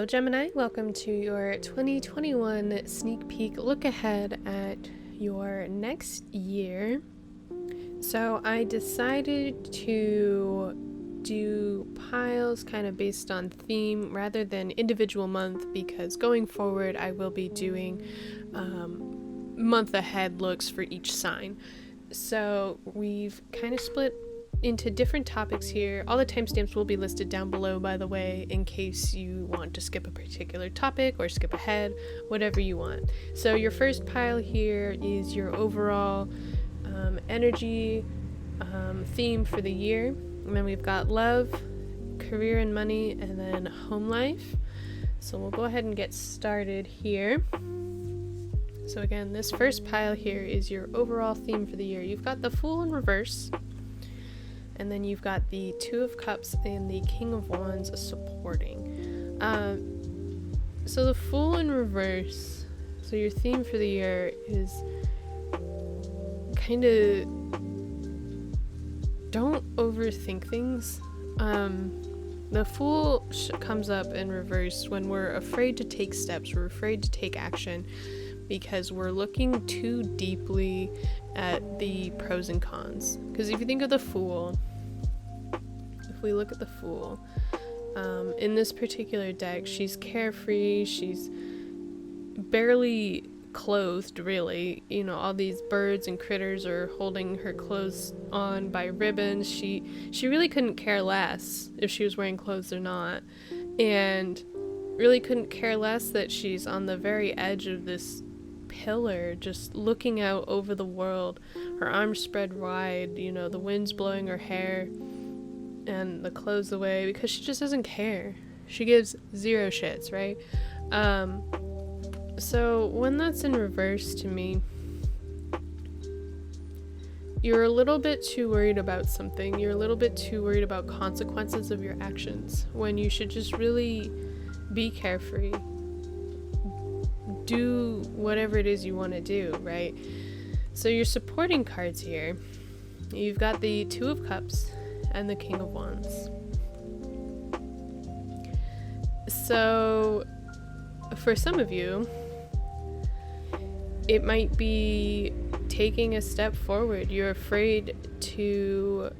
Hello Gemini, welcome to your 2021 sneak peek look ahead at your next year. So I decided to do piles kind of based on theme rather than individual month, because going forward I will be doing month ahead looks for each sign. So we've kind of split into different topics here. All the timestamps will be listed down below, by the way, in case you want to skip a particular topic or skip ahead, whatever you want. So your first pile here is your overall energy theme for the year, and then we've got love, career and money, and then home life. So we'll go ahead and get started here. So again, this first pile here is your overall theme for the year. You've got the Fool in reverse, and then you've got the Two of Cups and the King of Wands supporting. So the Fool in reverse, so your theme for the year is kind of don't overthink things. The Fool comes up in reverse when we're afraid to take steps, we're afraid to take action, because we're looking too deeply at the pros and cons. Because if you think of the Fool, if we look at the Fool, in this particular deck, she's carefree, she's barely clothed, really. You know, all these birds and critters are holding her clothes on by ribbons. She really couldn't care less if she was wearing clothes or not, and really couldn't care less that she's on the very edge of this pillar, just looking out over the world, her arms spread wide, you know, the wind's blowing her hair and the clothes away, because she just doesn't care. She gives zero shits, right? So when that's in reverse, to me, you're a little bit too worried about something. You're a little bit too worried about consequences of your actions, when you should just really be carefree. Do whatever it is you want to do, right? So your supporting cards here, you've got the Two of Cups and the King of Wands. So for some of you, it might be taking a step forward. You're afraid to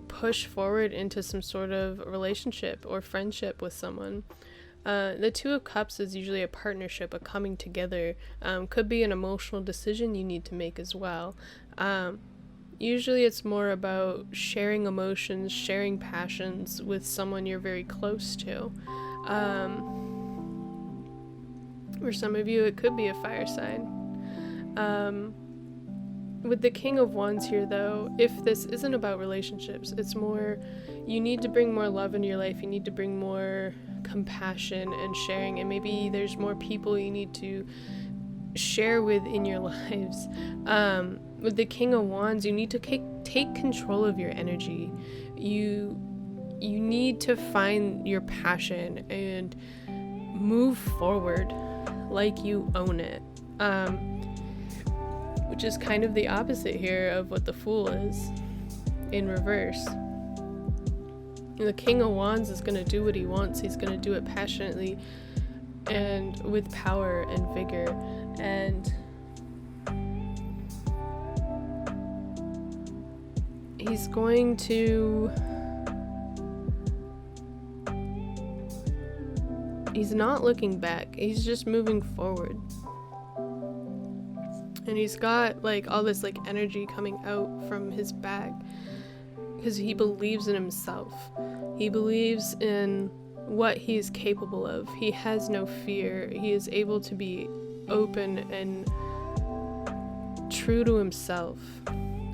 push forward into some sort of relationship or friendship with someone. The Two of Cups is usually a partnership, a coming together. Could be an emotional decision you need to make as well. Usually it's more about sharing emotions, sharing passions with someone you're very close to. For some of you, it could be a fire sign. With the King of Wands here, though, if this isn't about relationships, it's more, you need to bring more love into your life, you need to bring more compassion and sharing, and maybe there's more people you need to share with in your lives. With the King of Wands, you need to take control of your energy. You need to find your passion and move forward like you own it. Which is kind of the opposite here of what the Fool is in reverse. The King of Wands is going to do what he wants. He's going to do it passionately and with power and vigor, and he's going to, he's not looking back, he's just moving forward. And he's got like all this like energy coming out from his back because he believes in himself. He believes in what he's capable of. He has no fear. He is able to be open and true to himself.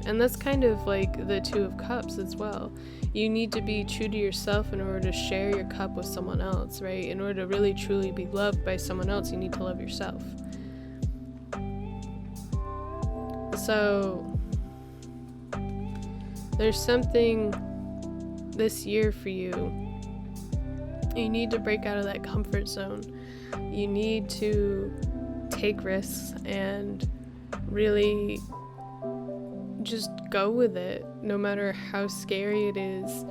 And that's kind of like the Two of Cups as well. You need to be true to yourself in order to share your cup with someone else, right? In order to really truly be loved by someone else, you need to love yourself. So there's something this year for you. You need to break out of that comfort zone. You need to take risks and really just go with it, no matter how scary it is.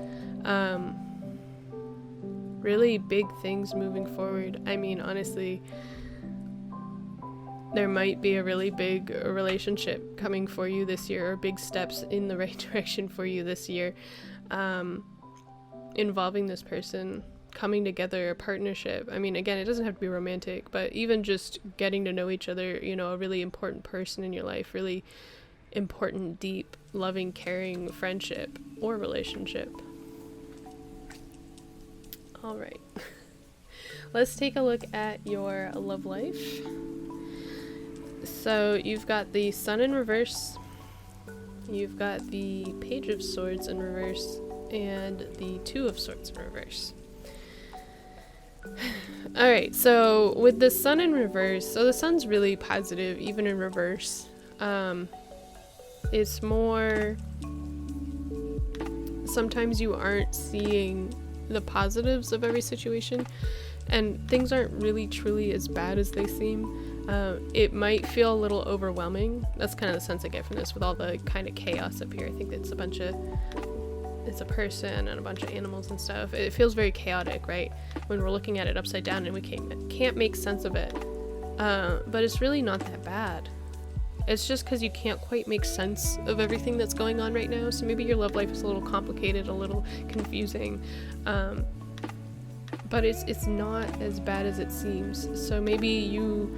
really big things moving forward. I mean, honestly, there might be a really big relationship coming for you this year, or big steps in the right direction for you this year, involving this person, coming together, a partnership. I mean, again, it doesn't have to be romantic, but even just getting to know each other, you know, a really important person in your life, really important, deep, loving, caring friendship or relationship. All right. Let's take a look at your love life. So you've got the Sun in reverse, you've got the Page of Swords in reverse, and the Two of Swords in reverse. Alright, so with the Sun in reverse, so the Sun's really positive, even in reverse. It's more, sometimes you aren't seeing the positives of every situation, and things aren't really truly as bad as they seem. It might feel a little overwhelming. That's kind of the sense I get from this, with all the kind of chaos up here. I think it's it's a person and a bunch of animals and stuff. It feels very chaotic, right? When we're looking at it upside down and we can't make sense of it. But it's really not that bad. It's just because you can't quite make sense of everything that's going on right now. So maybe your love life is a little complicated, a little confusing. But it's not as bad as it seems. So maybe you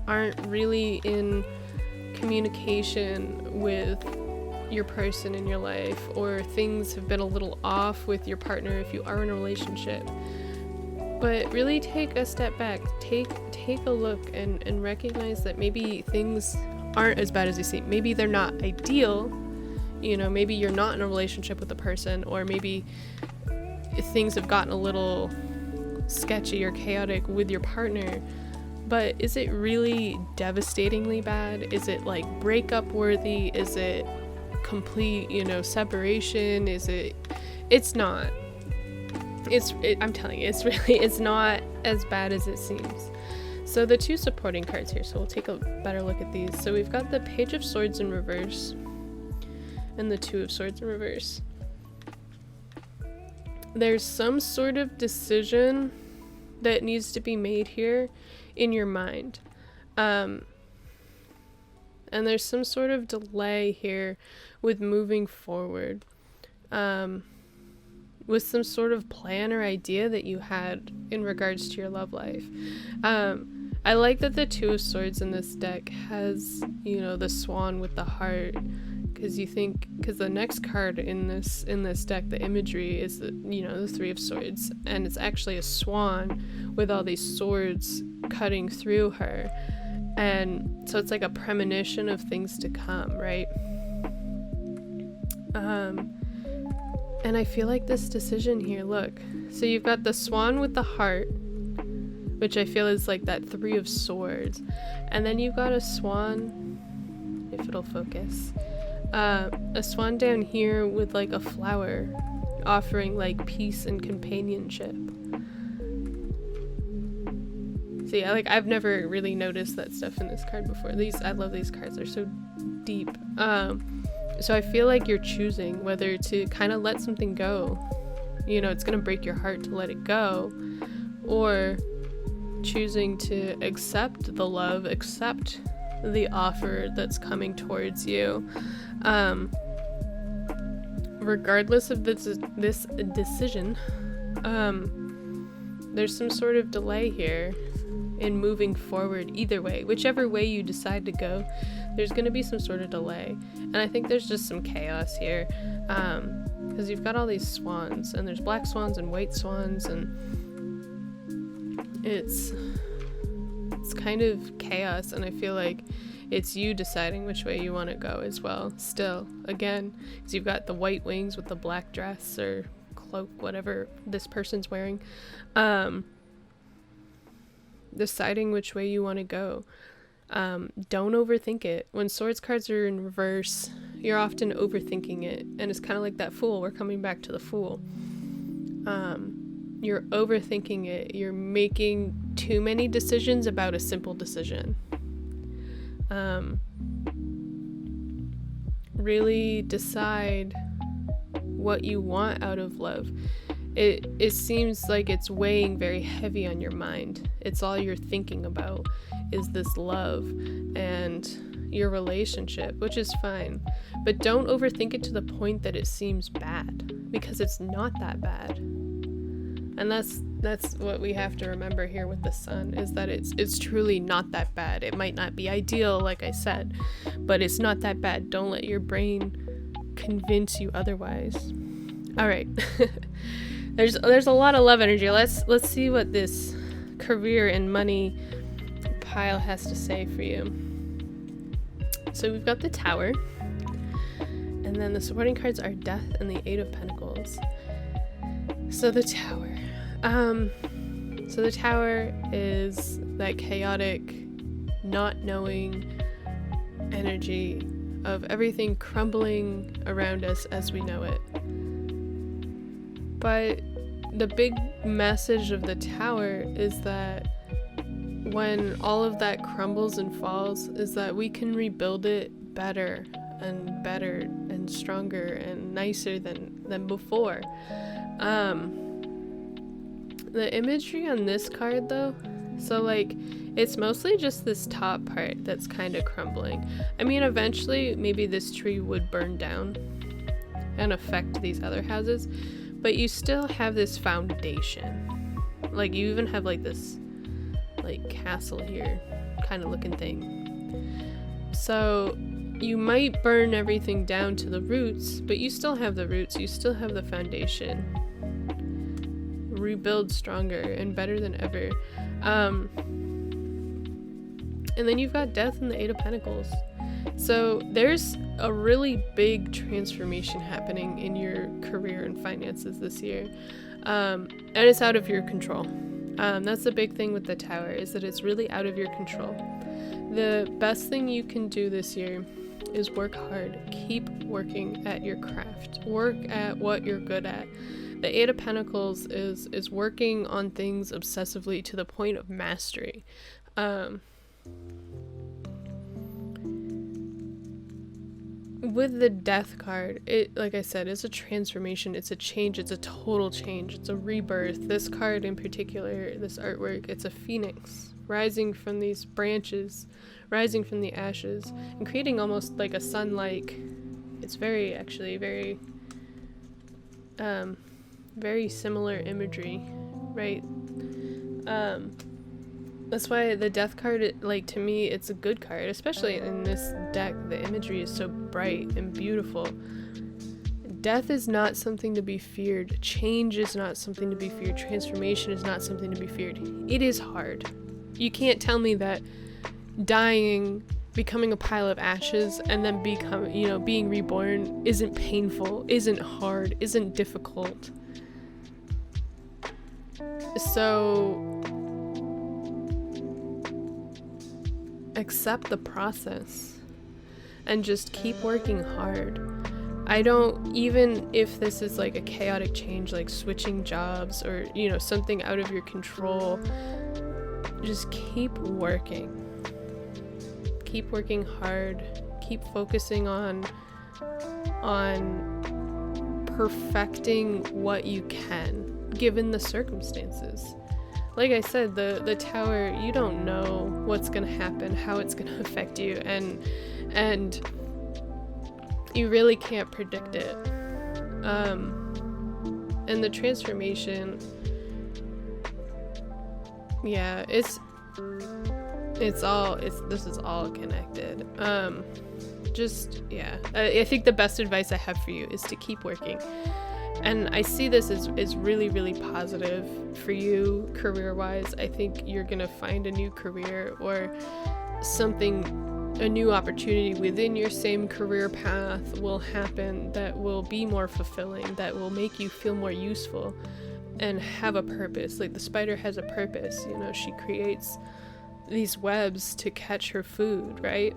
aren't really in communication with your person in your life, or things have been a little off with your partner if you are in a relationship. But really take a step back, take a look and recognize that maybe things aren't as bad as they seem. Maybe they're not ideal, you know, maybe you're not in a relationship with a person, or maybe things have gotten a little sketchy or chaotic with your partner. But is it really devastatingly bad? Is it like breakup worthy? Is it complete, you know, separation? It's not. I'm telling you, it's not as bad as it seems. So the two supporting cards here, so we'll take a better look at these. So we've got the Page of Swords in reverse and the Two of Swords in reverse. There's some sort of decision that needs to be made here in your mind. And there's some sort of delay here with moving forward. With some sort of plan or idea that you had in regards to your love life. I like that the Two of Swords in this deck has, you know, the swan with the heart, because the next card in this deck, the imagery is the Three of Swords, and it's actually a swan with all these swords cutting through her, and so it's like a premonition of things to come, right? And I feel like this decision here, look, so you've got the swan with the heart, which I feel is like that Three of Swords, and then you've got a swan, if it'll focus, a swan down here with like a flower offering like peace and companionship. See, I've never really noticed that stuff in this card before. I love these cards, they're so deep. So I feel like you're choosing whether to kind of let something go. You know, it's gonna break your heart to let it go, or choosing to accept the love, accept the offer that's coming towards you. Regardless of this decision, there's some sort of delay here in moving forward. Either way, whichever way you decide to go, there's going to be some sort of delay. And I think there's just some chaos here, because you've got all these swans, and there's black swans and white swans, and it's kind of chaos, and I feel like it's you deciding which way you want to go as well, still, again, because you've got the white wings with the black dress or cloak, whatever this person's wearing, deciding which way you want to go. Don't overthink it. When swords cards are in reverse, you're often overthinking it, and it's kind of like that Fool. We're coming back to the Fool. You're overthinking it. You're making too many decisions about a simple decision. Really decide what you want out of love. it seems like it's weighing very heavy on your mind. It's all you're thinking about is this love and your relationship, which is fine. But don't overthink it to the point that it seems bad, because it's not that bad. And that's what we have to remember here with the sun, is that it's truly not that bad. It might not be ideal, like I said, but it's not that bad. Don't let your brain convince you otherwise. All right. There's a lot of love energy. Let's see what this career and money pile has to say for you. So we've got the Tower, and then the supporting cards are Death and the Eight of Pentacles. So the Tower. So the Tower is that chaotic, not knowing energy of everything crumbling around us as we know it. But the big message of the Tower is that when all of that crumbles and falls, is that we can rebuild it better and stronger and nicer than before. The imagery on this card though, so like it's mostly just this top part that's kind of crumbling. I mean, eventually maybe this tree would burn down and affect these other houses, but you still have this foundation. Like you even have like this like castle here kind of looking thing. So you might burn everything down to the roots, but you still have the roots, you still have the foundation. Rebuild stronger and better than ever. And then you've got Death and the Eight of Pentacles. So there's a really big transformation happening in your career and finances this year. And it's out of your control. That's the big thing with the Tower, is that it's really out of your control. The best thing you can do this year is work hard. Keep working at your craft. Work at what you're good at. The Eight of Pentacles is working on things obsessively to the point of mastery. With the Death card, it, like I said, is a transformation, it's a change, it's a total change, it's a rebirth. This card in particular, this artwork, it's a phoenix rising from these branches, rising from the ashes, and creating almost like a sun-like. It's very very similar imagery, right? That's why the Death card, like, to me, it's a good card, especially in this deck. The imagery is so bright and beautiful. Death is not something to be feared. Change is not something to be feared. Transformation is not something to be feared. It is hard. You can't tell me that dying, becoming a pile of ashes, and then being reborn isn't painful, isn't hard, isn't difficult. So accept the process and just keep working hard. Even if this is like a chaotic change, like switching jobs or, something out of your control, just keep working. Keep working hard. Keep focusing on perfecting what you can, given the circumstances. Like I said, the Tower, you don't know what's gonna happen, how it's gonna affect you, and you really can't predict it. And the transformation, yeah, this is all connected. I think the best advice I have for you is to keep working. And I see this as really, really positive for you career-wise. I think you're gonna find a new career or a new opportunity within your same career path will happen that will be more fulfilling, that will make you feel more useful and have a purpose. Like the spider has a purpose, she creates these webs to catch her food, right?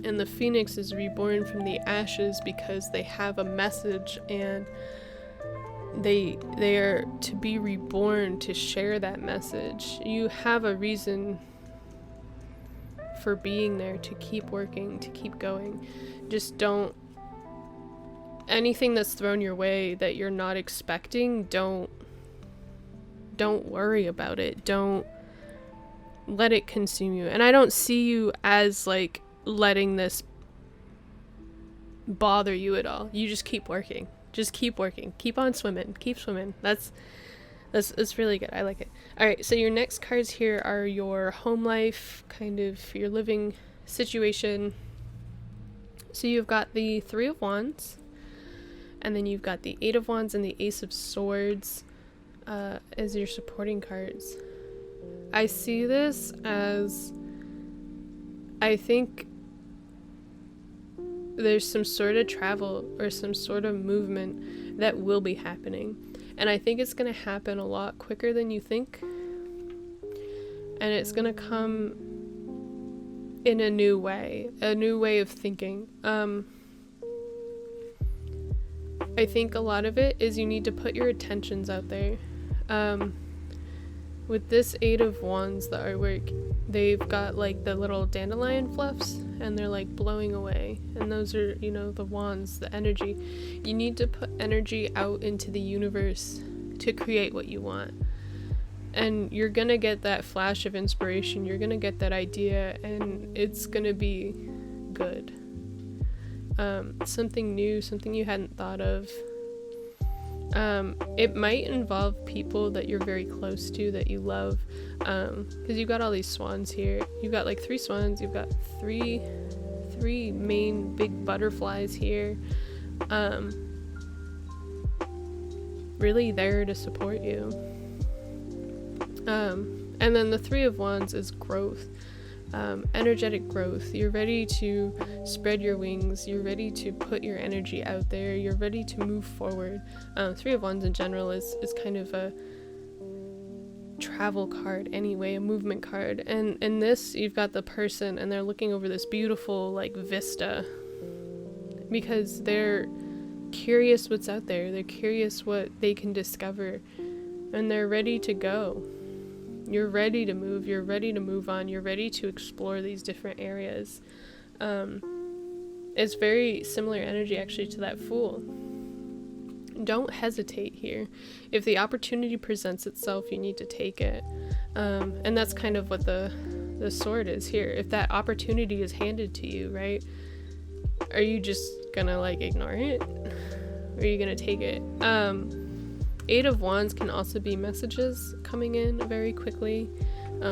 And the phoenix is reborn from the ashes because they have a message, and they are to be reborn to share that message. You have a reason for being there, to keep working, to keep going. Just don't anything that's thrown your way that you're not expecting, don't worry about it. Don't let it consume you. And I don't see you as like letting this bother you at all. You just keep working. Just keep working. Keep on swimming. Keep swimming. That's really good. I like it. All right, so your next cards here are your home life, kind of your living situation. So you've got the Three of Wands, and then you've got the Eight of Wands and the Ace of Swords as your supporting cards. I see this as, I think there's some sort of travel or some sort of movement that will be happening. And I think it's going to happen a lot quicker than you think. And it's going to come in a new way of thinking. I think a lot of it is you need to put your attentions out there. With this Eight of Wands, the artwork, they've got like the little dandelion fluffs and they're like blowing away. And those are, you know, the wands, the energy. You need to put energy out into the universe to create what you want. And you're gonna get that flash of inspiration. You're gonna get that idea and it's gonna be good. Something new, something you hadn't thought of. It might involve people that you're very close to, that you love, because you've got all these swans here. You've got like 3 swans, you've got three main big butterflies here, really there to support you. And then the Three of Wands is growth. Energetic growth. You're ready to spread your wings. You're ready to put your energy out there. You're ready to move forward. Three of Wands in general is kind of a travel card anyway, a movement card. And in this, you've got the person and they're looking over this beautiful like vista because they're curious what's out there. They're curious what they can discover and they're ready to go. You're ready to move, you're ready to move on, you're ready to explore these different areas. It's very similar energy actually to that Fool. Don't hesitate here. If the opportunity presents itself, you need to take it. And that's kind of what the sword is here. If that opportunity is handed to you, right? Are you just gonna like ignore it? Or are you gonna take it? Eight of Wands can also be messages coming in very quickly,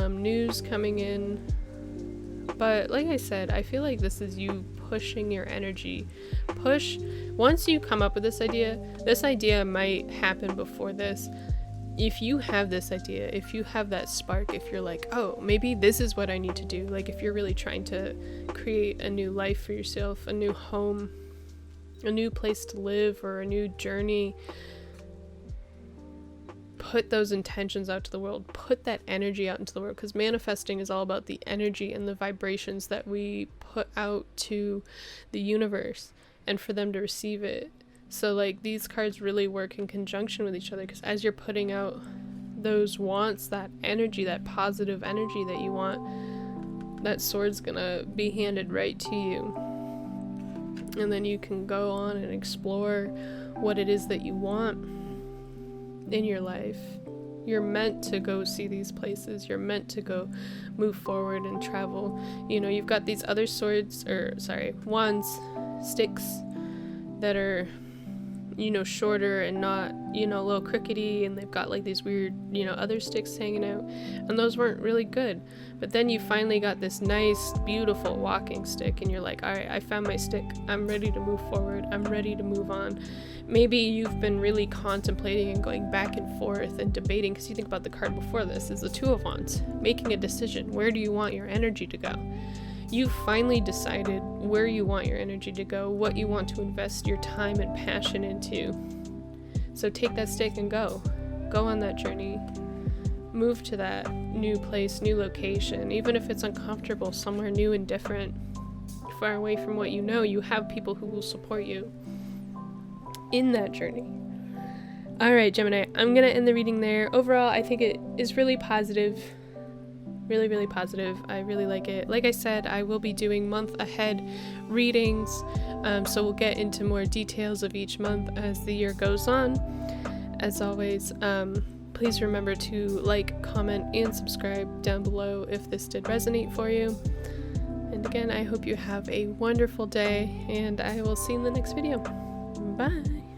news coming in, but like I said, I feel like this is you pushing your energy. Once you come up with this idea might happen before this. If you have this idea, if you have that spark, if you're like, oh, maybe this is what I need to do, like if you're really trying to create a new life for yourself, a new home, a new place to live, or a new journey, put those intentions out to the world, put that energy out into the world, because manifesting is all about the energy and the vibrations that we put out to the universe and for them to receive it. So like these cards really work in conjunction with each other, because as you're putting out those wants, that energy, that positive energy that you want, that sword's gonna be handed right to you, and then you can go on and explore what it is that you want in your life. You're meant to go see these places. You're meant to go move forward and travel. You know, you've got these other wands, sticks that are, you know, shorter and not, you know, a little crickety, and they've got like these weird, you know, other sticks hanging out, and those weren't really good. But then you finally got this nice, beautiful walking stick, and you're like, all right, I found my stick. I'm ready to move forward. I'm ready to move on. Maybe you've been really contemplating and going back and forth and debating, because you think about the card before this is the Two of Wands, making a decision. Where do you want your energy to go? You've finally decided where you want your energy to go, what you want to invest your time and passion into. So take that stick and go on that journey. Move to that new place, new location, even if it's uncomfortable, somewhere new and different, far away from what you know. You have people who will support you in that journey. All right, Gemini, I'm gonna end the reading there. Overall, I think it is really positive. Really, really positive. I really like it. Like I said, I will be doing month ahead readings, so we'll get into more details of each month as the year goes on. As always, please remember to like, comment, and subscribe down below if this did resonate for you. And again, I hope you have a wonderful day, and I will see you in the next video. Bye!